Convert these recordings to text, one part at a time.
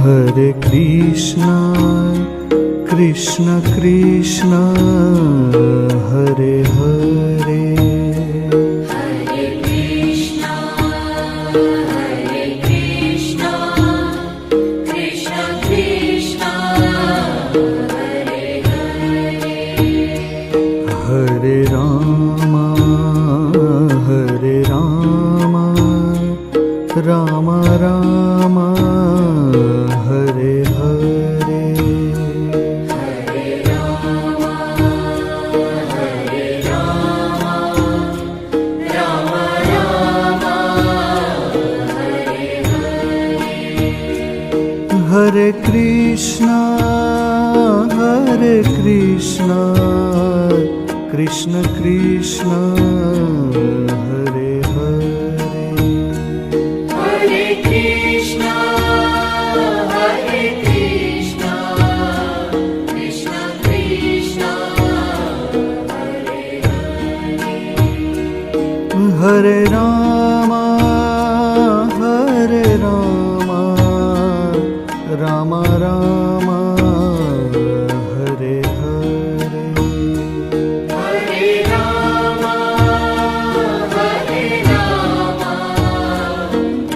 Hare Krishna, Krishna Krishna, Hare Hare, Hare Krishna, Hare Krishna, Krishna Krishna, Hare Hare, Hare Rama, Hare Rama, Rama Rama, Hare Hare, Hare Rama, Hare Rama, Rama Rama, Hare Hare, Hare Krishna, Hare Krishna, Krishna Krishna, Hare Hare, Hare Krishna, Hare Krishna, Krishna Krishna, Hare Hare, Hare Rama, Hare Rama, Rama Rama, Hare Hare, Hare Rama, Hare Rama,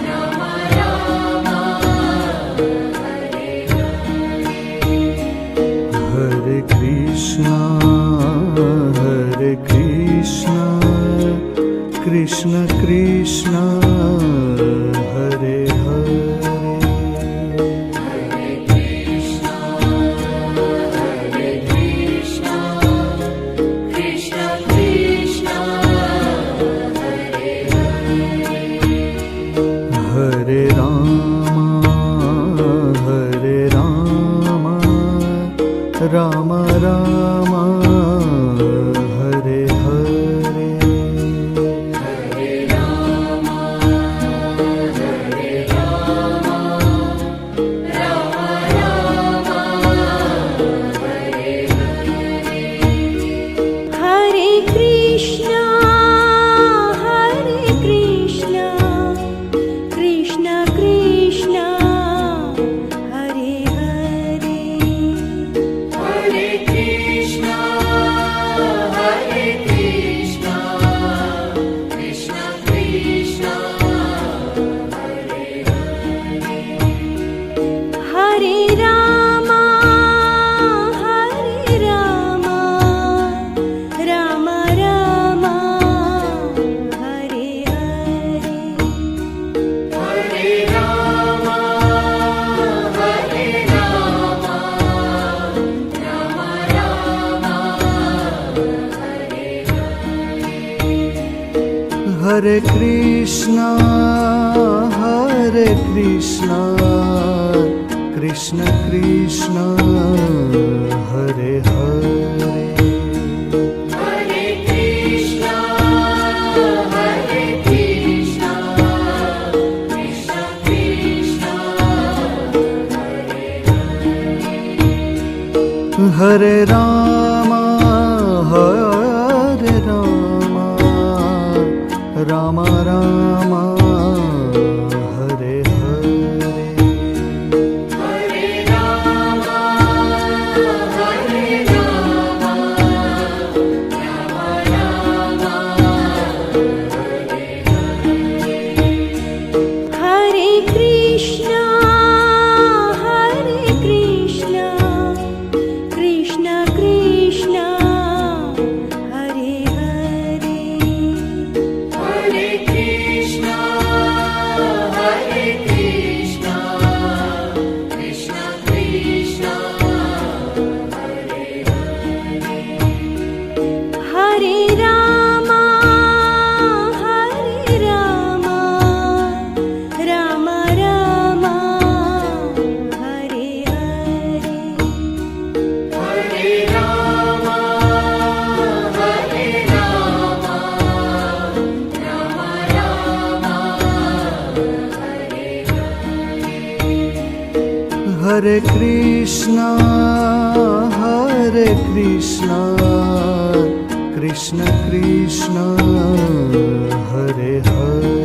Rama Rama, Hare Hare, Hare Krishna, Hare Krishna, Krishna Krishna, Hare Hare, Hare Krishna, Hare Krishna, Krishna Krishna, Hare Hare, Hare Rama, Hare Rama, Rama Rama, Hare Hare, Hare Rama, Hare Rama, Rama Rama, Hare Hare, Hare Krishna, Hare Krishna, Krishna Krishna, Hare Hare, Hare Krishna, Hare Krishna, Krishna Krishna, Hare Hare, Hare Rama, Hare Rama, Rama Rama, Hare Hare, Hare Rama, Hare Rama, Rama Rama, Hare Hare, Hare Krishna, Hare Krishna, Krishna Krishna, Hare Hare, Hare Krishna, Hare Krishna, Krishna Krishna, Hare Hare, Hare Rama, Hare Rama, Rama Rama, Hare Hare, Hare Rama, Hare Rama, Rama Rama, Hare Hare, Hare Krishna, Hare Krishna, Krishna Krishna, Hare Hare, Hare Krishna, Hare Krishna, Krishna Krishna, Hare Hare, Hare Rama, Hare Rama, Rama Rama, Hare Hare, Hare Rama, Hare Rama, Rama Rama, Hare Hare, Hare Krishna, Hare Krishna, Krishna Krishna, Hare Hare,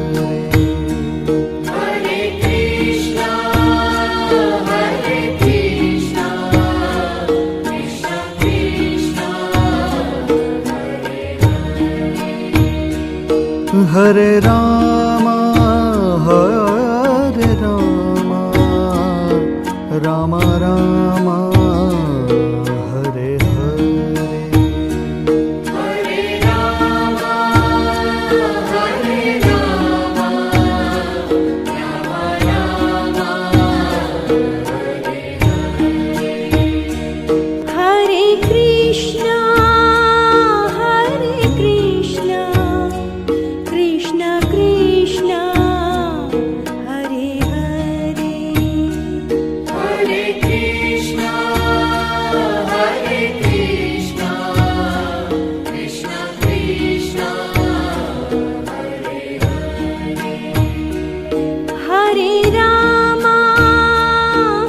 Hare Hare Rama, Hare Rama, Rama Rama, Hare Hare. Hare Krishna, Hare Krishna, Krishna Krishna, Hare Hare. Hare Krishna, Hare Krishna, Krishna Krishna, Hare Hare. Hare Rama,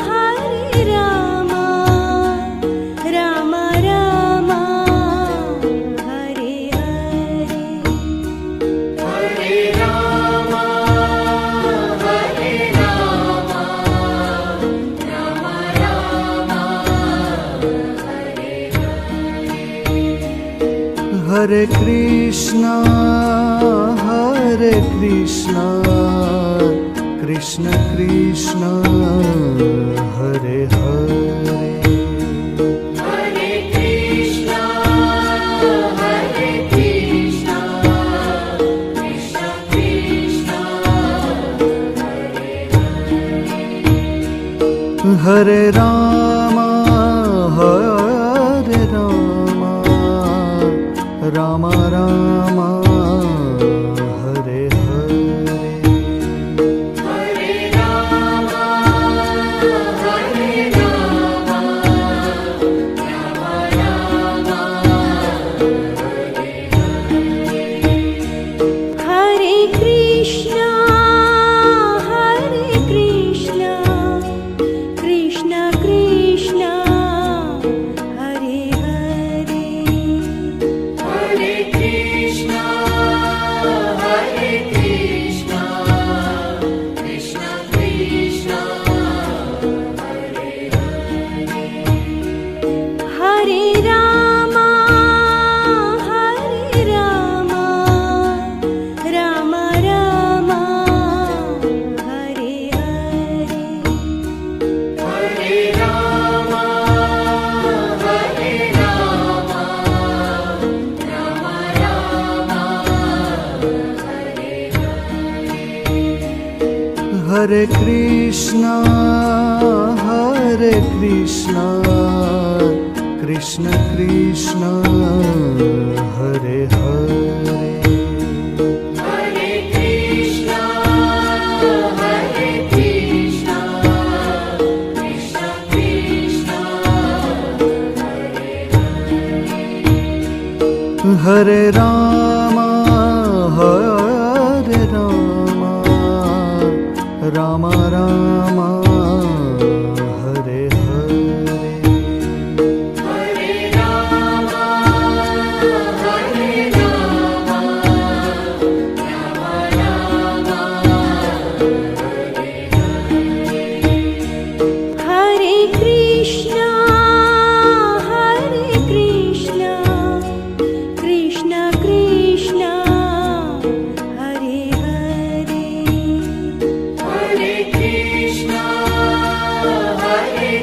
Hare Rama, Rama Rama, Hare Hare. Hare Rama, Hare Rama, Rama Rama, Hare Hare. Hare Krishna, Hare Krishna, Krishna Krishna, Hare Hare. Hare Krishna, Hare Krishna, Krishna Krishna, Hare Hare. Hare Rama, Hare Rama, Rama Rama, Hare Hare. Hare Rama, Hare Rama, Rama Rama, Hare Hare. Hare Krishna, Hare Krishna, Krishna Krishna, Hare Hare. Hare Krishna, Hare Krishna, Krishna Krishna, Hare Hare. Hare Rama, Hare Rama, Rama Rama, Hare Hare. Hare Rama, Hare Rama, Rama Rama, Hare Hare. Hare Krishna, Hare Krishna, Krishna Krishna, Hare Hare. Hare Krishna, Hare Krishna, Krishna Krishna, Hare Hare. Hare Rama, Hare Rama, Rama Rama, Hare Hare. Hare Rama, Hare Rama, Rama Rama, Hare Hare. Hare Krishna, Hare Krishna, Krishna Krishna, Hare Hare. Hare Krishna, Hare